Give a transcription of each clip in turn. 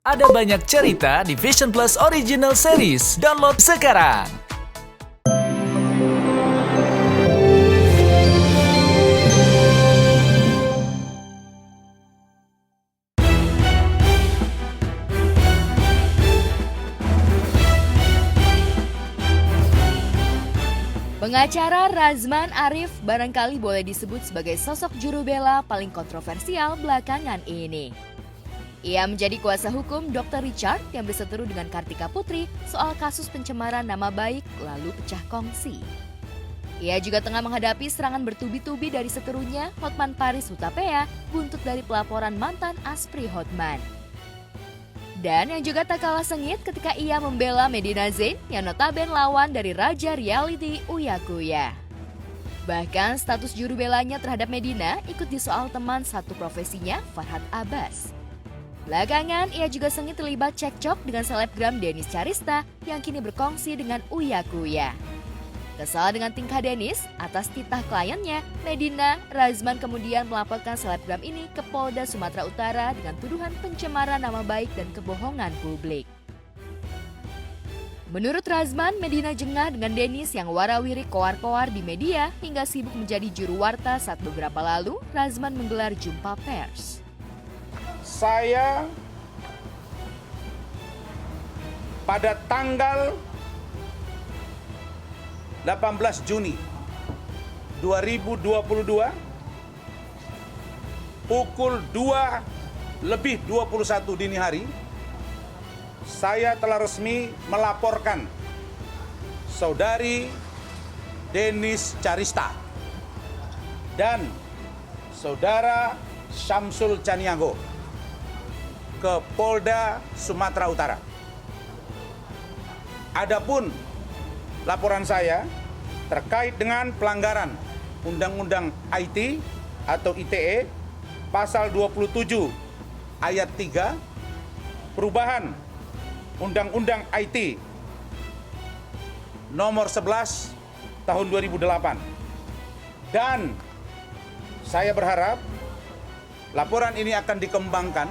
Ada banyak cerita di Vision Plus Original Series. Download sekarang. Pengacara Razman Arif barangkali boleh disebut sebagai sosok juru bela paling kontroversial belakangan ini. Ia menjadi kuasa hukum Dr. Richard yang berseteru dengan Kartika Putri soal kasus pencemaran nama baik lalu pecah kongsi. Ia juga tengah menghadapi serangan bertubi-tubi dari seterunya Hotman Paris Hutapea buntut dari pelaporan mantan Aspri Hotman. Dan yang juga tak kalah sengit ketika ia membela Medina Zain yang notabene lawan dari raja reality Uya Kuya. Bahkan status juru belanya terhadap Medina ikut disoal teman satu profesinya Farhad Abbas. Belakangan ia juga sengit terlibat cekcok dengan selebgram Dennis Charista yang kini berkongsi dengan Uya Kuya. Kesal dengan tingkah Dennis atas titah kliennya, Medina, Razman kemudian melaporkan selebgram ini ke Polda Sumatera Utara dengan tuduhan pencemaran nama baik dan kebohongan publik. Menurut Razman, Medina jengah dengan Dennis yang warawiri koar-koar di media hingga sibuk menjadi juru warta saat beberapa lalu Razman menggelar jumpa pers. Saya pada tanggal 18 Juni 2022 pukul 2:21 dini hari, saya telah resmi melaporkan saudari Dennis Charista dan saudara Syamsul Caniago ke Polda Sumatera Utara. Adapun laporan saya terkait dengan pelanggaran Undang-Undang IT atau ITE pasal 27 ayat 3, perubahan Undang-Undang IT nomor 11 tahun 2008. Dan saya berharap laporan ini akan dikembangkan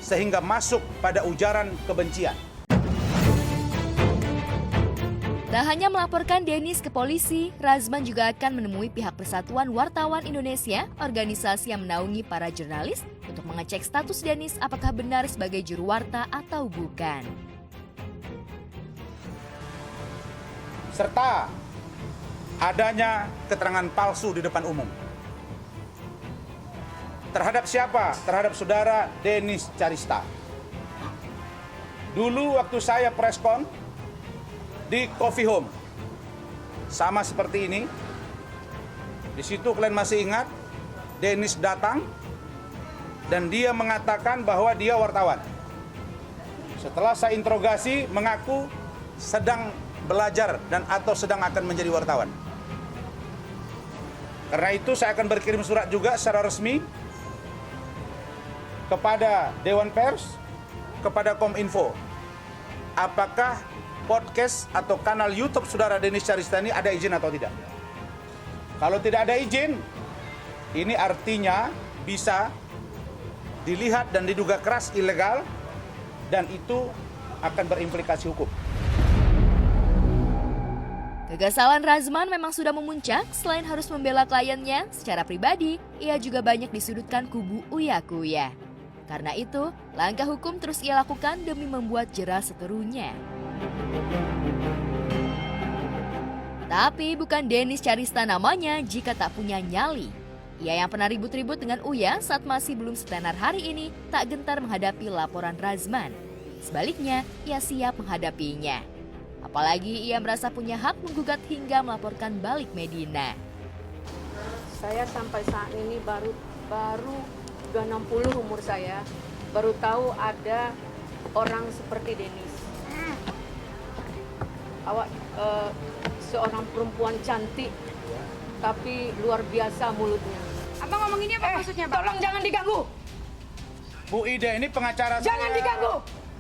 sehingga masuk pada ujaran kebencian. Tak hanya melaporkan Dennis ke polisi, Razman juga akan menemui pihak Persatuan Wartawan Indonesia, organisasi yang menaungi para jurnalis, untuk mengecek status Dennis apakah benar sebagai juru warta atau bukan. Serta adanya keterangan palsu di depan umum. Terhadap siapa? Terhadap saudara Dennis Charista. Dulu waktu saya preskon di Coffee Home, sama seperti ini. Di situ kalian masih ingat, Dennis datang dan dia mengatakan bahwa dia wartawan. Setelah saya interogasi, mengaku sedang belajar dan atau sedang akan menjadi wartawan. Karena itu saya akan berkirim surat juga secara resmi kepada Dewan Pers, kepada Kominfo. Apakah podcast atau kanal YouTube saudara Dennis Charista ini ada izin atau tidak? Kalau tidak ada izin, ini artinya bisa dilihat dan diduga keras ilegal dan itu akan berimplikasi hukum. Kekesalan Razman memang sudah memuncak. Selain harus membela kliennya secara pribadi, ia juga banyak disudutkan kubu Uya Kuya. Karena itu, langkah hukum terus ia lakukan demi membuat jera seterunya. Tapi bukan Dennis Charista namanya jika tak punya nyali. Ia yang pernah ribut-ribut dengan Uya saat masih belum setenar hari ini tak gentar menghadapi laporan Razman. Sebaliknya, ia siap menghadapinya. Apalagi ia merasa punya hak menggugat hingga melaporkan balik Medina. Saya sampai saat ini baru udah 60 umur saya, baru tahu ada orang seperti Dennis. Awak seorang perempuan cantik, tapi luar biasa mulutnya. Abang ngomong ini apa maksudnya, Bang? Tolong jangan diganggu. Bu Ida ini pengacara Jangan saya. diganggu.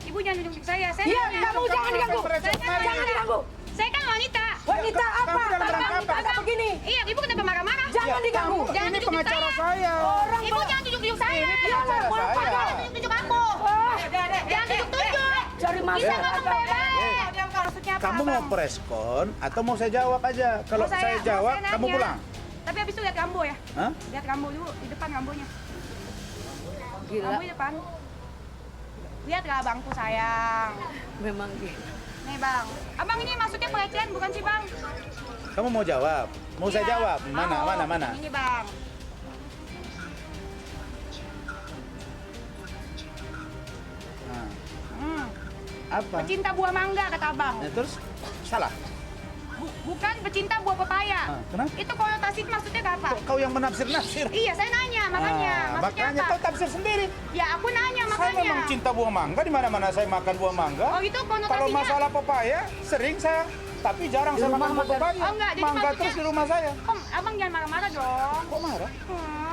Ibu jangan nunjuk saya. Iya, kamu jangan diganggu. Jangan diganggu. Saya kan wanita. Wanita apa? Kamu dalam rangka apa? Wanita begini. Iya, ibu kenapa marah-marah? Jangan diganggu. Jangan Ini tunjuk-tunjuk pengacara saya. saya. Orang Ibu jangan tunjuk-tunjuk saya. Ini pengacara Iyalah, saya. Jangan tunjuk-tunjuk aku. Jangan tunjuk-tunjuk. Cari Bisa masalah. ngomong baik-baik. Maksudnya apa? Kamu mau preskon atau mau saya jawab aja? Kalau Mau saya jawab, mau saya kamu nanya. pulang. Tapi habis itu lihat Rambo ya. Hah? Lihat Rambo dulu di depan Rambonya. Gila. Rambo di depan. Lihatlah bangku sayang. Memang gila. Nih bang, abang ini maksudnya pelecehan bukan sih bang? Kamu mau jawab? Mau saya Iya. jawab? Mana, Mau. mana? Ini bang. Nah, Hmm. apa? Pecinta buah mangga kata abang. Nah, terus salah. Bukan pecinta buah pepaya. Kenapa? Itu konotasi maksudnya apa? Kok kau yang menafsir-nafsir? Iya, saya nanya makanya. Maksudnya Makanya apa? kau tafsir sendiri. Ya aku nanya Saya makanya. memang cinta buah mangga, di mana-mana saya makan buah mangga. Oh itu konotasinya. Kalau masalah pepaya, sering saya, tapi jarang Di saya rumah makan buah makan. pepaya. Oh, enggak, jadi Mangga maksudnya- terus di rumah saya. Om, abang jangan marah-marah dong. Kok marah?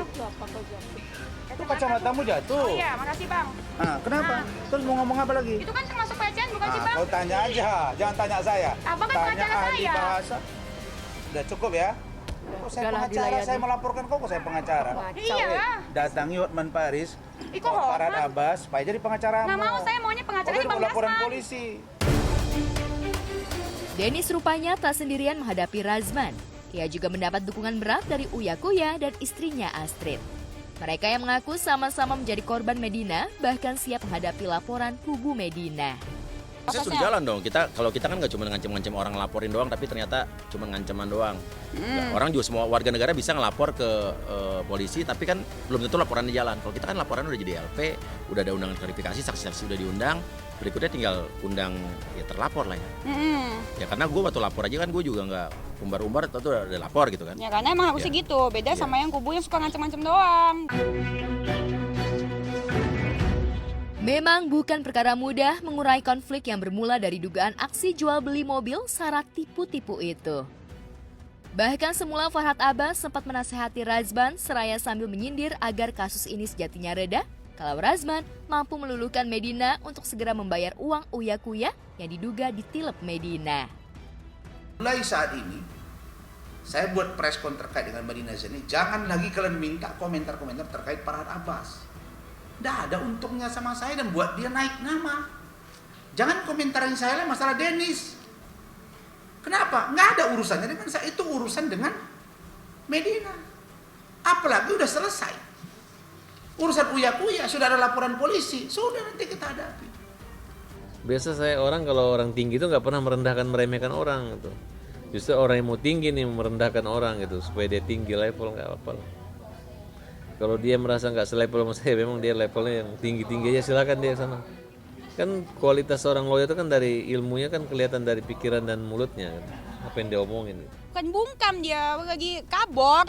Itu apa kau jawab? Itu kacamatamu jatuh. Oh iya, makasih bang. Nah, kenapa? Terus mau ngomong apa lagi? Itu kan termasuk pelecehan bukan sih Nah, bang? kau tanya aja, jangan tanya saya. Abang kan tanya pengacara ahli saya. bahasa. Udah cukup ya? Kok saya Udahlah, pengacara, dilayani. saya melaporkan kok saya pengacara. Iya. Datangi Hotman Paris, Iko Farhad Hotman. Abbas, supaya jadi pengacaramu. Nggak mau, saya maunya pengacaranya Oke, Bang mau laporan Dasman. polisi. Dennis rupanya tak sendirian menghadapi Razman. Ia juga mendapat dukungan berat dari Uya Kuya dan istrinya Astrid. Mereka yang mengaku sama-sama menjadi korban Medina bahkan siap menghadapi laporan kubu Medina. Saya sudah jalan dong. Kalau kita kan nggak cuma ngancem-ngancem orang laporin doang, tapi ternyata cuma nganceman doang. Nah, orang juga semua warga negara bisa ngelapor ke polisi, tapi kan belum tentu laporannya jalan. Kalau kita kan laporan udah jadi LP, udah ada undangan klarifikasi, saksi-saksi udah diundang, berikutnya tinggal undang ya terlapor lah ya. Ya karena gue waktu lapor aja kan gue juga nggak umbar-umbar, atau udah lapor gitu kan. Ya karena emang harusnya Ya. gitu. Beda Iya. sama yang kubu yang suka ngancem-ngancem doang. Memang bukan perkara mudah mengurai konflik yang bermula dari dugaan aksi jual beli mobil syarat tipu-tipu itu. Bahkan semula Farhad Abbas sempat menasehati Razman seraya sambil menyindir agar kasus ini sejatinya reda kalau Razman mampu meluluhkan Medina untuk segera membayar uang Uya Kuya yang diduga ditilep Medina. Mulai saat ini, saya buat preskon terkait dengan Medina Zaini. Jangan lagi kalian minta komentar-komentar terkait Farhad Abbas. Tidak ada untungnya sama saya dan buat dia naik nama. Jangan komentarin saya lah masalah Dennis. Kenapa? Nggak ada urusannya dengan saya. Itu urusan dengan Medina. Apalagi udah selesai. Urusan Uya Kuya, sudah ada laporan polisi. Sudah nanti kita hadapi. Biasa saya kalau orang tinggi itu nggak pernah meremehkan orang gitu. Justru orang yang mau tinggi nih merendahkan orang gitu supaya dia tinggi level nggak apa-apa. Kalau dia merasa nggak selevel sama saya, memang dia levelnya yang tinggi-tinggi aja, silakan dia sana. Kan kualitas seorang lawyer itu kan dari ilmunya kan kelihatan dari pikiran dan mulutnya, kan. Apa yang dia omongin. Gitu. Kan bungkam dia lagi kabur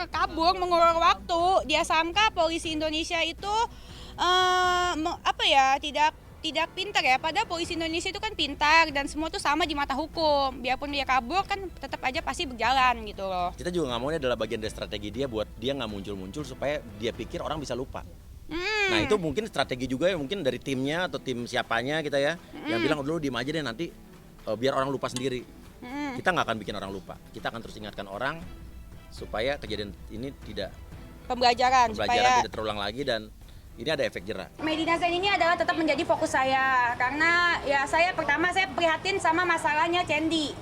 mengulur waktu. Dia sangka polisi Indonesia itu tidak pintar ya. Padahal polisi Indonesia itu kan pintar dan semua tuh sama di mata hukum. Biarpun dia kabur kan tetap aja pasti berjalan gitu loh. Kita juga nggak mau ini adalah bagian dari strategi dia buat dia nggak muncul-muncul supaya dia pikir orang bisa lupa. Nah itu mungkin strategi juga ya, mungkin dari timnya atau tim siapanya kita ya, yang bilang dulu diem aja deh nanti biar orang lupa sendiri. Kita nggak akan bikin orang lupa, kita akan terus ingatkan orang supaya kejadian ini tidak Pembelajaran supaya tidak terulang lagi dan ini ada efek jerah. Medina Zaini ini adalah tetap menjadi fokus saya karena ya saya prihatin sama masalahnya Cendi.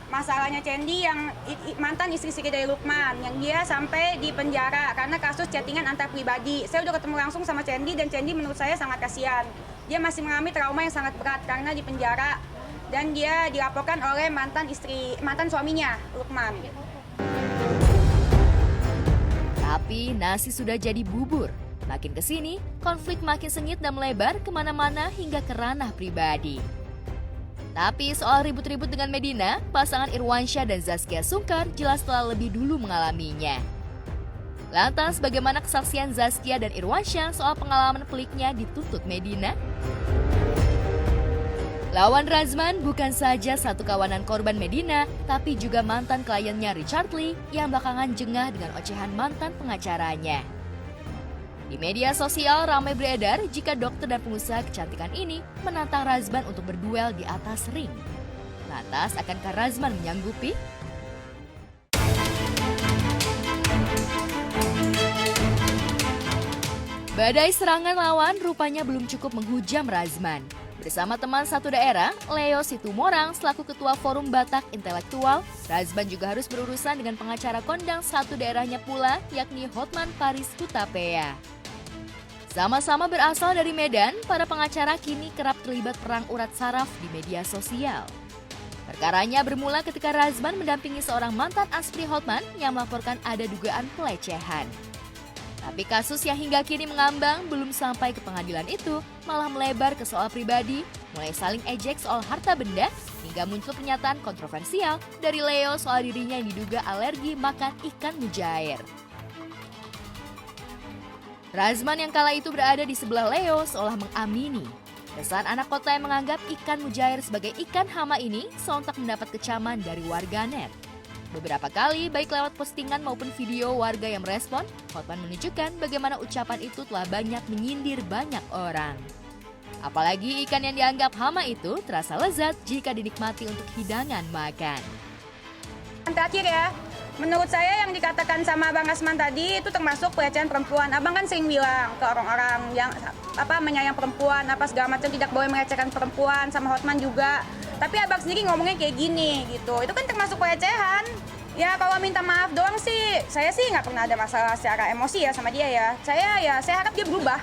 Masalahnya Cendi yang mantan istri dari Lukman yang dia sampai di penjara karena kasus chattingan antar pribadi. Saya udah ketemu langsung sama Cendi dan Cendi menurut saya sangat kasihan. Dia masih mengalami trauma yang sangat berat karena di penjara dan dia dilaporkan oleh mantan suaminya Lukman. Tapi nasi sudah jadi bubur. Makin kesini, konflik makin sengit dan melebar kemana-mana hingga ke ranah pribadi. Tapi soal ribut-ribut dengan Medina, pasangan Irwansyah dan Zaskia Sungkar jelas telah lebih dulu mengalaminya. Lantas bagaimana kesaksian Zaskia dan Irwansyah soal pengalaman peliknya dituntut Medina? Lawan Razman bukan saja satu kawanan korban Medina, tapi juga mantan kliennya Richard Lee yang belakangan jengah dengan ocehan mantan pengacaranya. Di media sosial ramai beredar jika dokter dan pengusaha kecantikan ini menantang Razman untuk berduel di atas ring. Lantas, akankah Razman menyanggupi? Badai serangan lawan rupanya belum cukup menghujam Razman. Bersama teman satu daerah, Leo Situmorang selaku Ketua Forum Batak Intelektual, Razman juga harus berurusan dengan pengacara kondang satu daerahnya pula, yakni Hotman Paris Hutapea. Sama-sama berasal dari Medan, para pengacara kini kerap terlibat perang urat saraf di media sosial. Perkaranya bermula ketika Razman mendampingi seorang mantan aspri Hotman yang melaporkan ada dugaan pelecehan. Tapi kasus yang hingga kini mengambang belum sampai ke pengadilan itu malah melebar ke soal pribadi, mulai saling ejek soal harta benda, hingga muncul pernyataan kontroversial dari Leo soal dirinya yang diduga alergi makan ikan mujair. Razman yang kala itu berada di sebelah Leo seolah mengamini. Kesan anak kota yang menganggap ikan mujair sebagai ikan hama ini sontak mendapat kecaman dari warganet. Beberapa kali, baik lewat postingan maupun video warga yang merespon, Hotman menunjukkan bagaimana ucapan itu telah banyak menyindir banyak orang. Apalagi ikan yang dianggap hama itu terasa lezat jika dinikmati untuk hidangan makan. Yang terakhir ya, menurut saya yang dikatakan sama Abang Rasman tadi itu termasuk pelecehan perempuan. Abang kan sering bilang ke orang-orang yang menyayang perempuan, segala macam, tidak boleh melecehkan perempuan, sama Hotman juga. Tapi Abang sendiri ngomongnya kayak gini gitu, itu kan termasuk pelecehan. Ya kalau minta maaf doang sih, saya sih nggak pernah ada masalah secara emosi ya sama dia ya. Saya harap dia berubah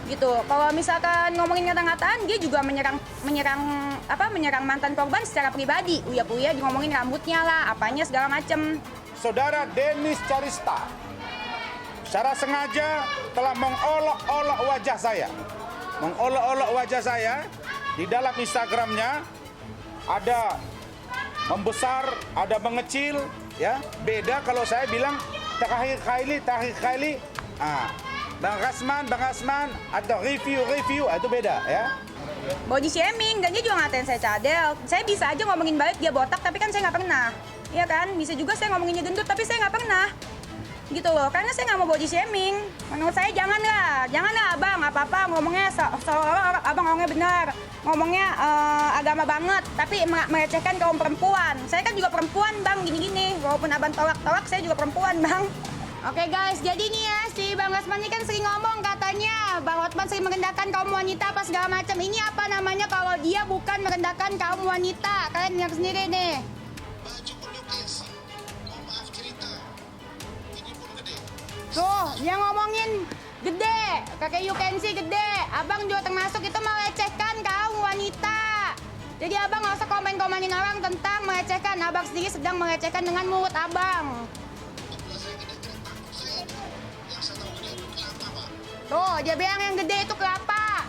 gitu. Kalau misalkan ngomongin ngata-ngataan, dia juga menyerang mantan korban secara pribadi. Uya-uya di ngomongin rambutnya lah, apanya segala macem. Saudara Denis Carista secara sengaja telah mengolok-olok wajah saya. Mengolok-olok wajah saya di dalam Instagramnya. Ada membesar, ada mengecil, ya. Beda kalau saya bilang terakhir kali. Bang Rasman atau review itu beda, ya. Body shaming, dan dia juga ngatain saya cadel. Saya bisa aja ngomongin balik dia botak, tapi kan saya nggak pernah. Iya kan? Bisa juga saya ngomonginnya gendut, tapi saya nggak pernah. Gitu loh, karena saya nggak mau body shaming. Menurut saya janganlah abang, apa-apa ngomongnya seolah-olah abang ngomongnya benar. Ngomongnya agama banget, tapi melecehkan kaum perempuan. Saya kan juga perempuan bang, gini-gini. Walaupun abang tolak-tolak, saya juga perempuan bang. Oke guys, jadi nih ya, si Bang Rasman ini kan sering ngomong katanya Bang Hotman sering merendahkan kaum wanita apa segala macam. Ini apa namanya kalau dia bukan merendahkan kaum wanita? Kalian dengar sendiri nih. Tuh, dia ngomongin gede, kakek you can see gede. Abang juga termasuk itu melecehkan kaum wanita. Jadi abang nggak usah komen-komenin orang tentang melecehkan. Abang sendiri sedang melecehkan dengan mulut abang. Tuh, dia bilang yang gede itu kelapa.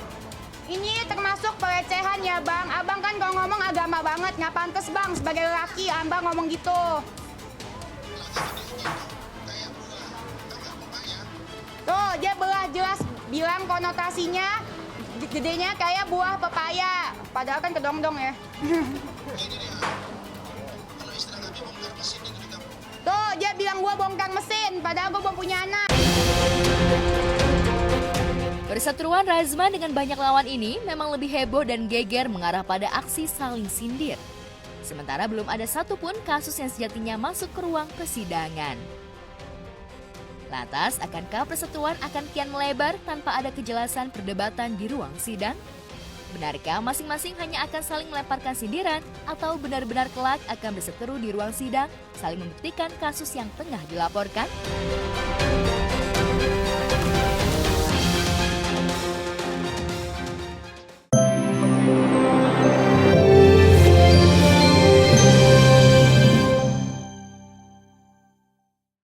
Ini termasuk pelecehan ya bang. Abang kan kalau ngomong agama banget, nggak pantas bang. Sebagai laki, abang ngomong gitu. Tuh, dia belah jelas bilang konotasinya gedenya kayak buah pepaya. Padahal kan kedong-dong ya. Tuh, dia bilang gua bongkar mesin, padahal gua belum punya anak. Perseteruan Razman dengan banyak lawan ini memang lebih heboh dan geger mengarah pada aksi saling sindir. Sementara belum ada satupun kasus yang sejatinya masuk ke ruang persidangan. Lantas, akankah perseteruan akan kian melebar tanpa ada kejelasan perdebatan di ruang sidang? Benarkah masing-masing hanya akan saling melemparkan sindiran atau benar-benar kelak akan berseteru di ruang sidang, saling membuktikan kasus yang tengah dilaporkan?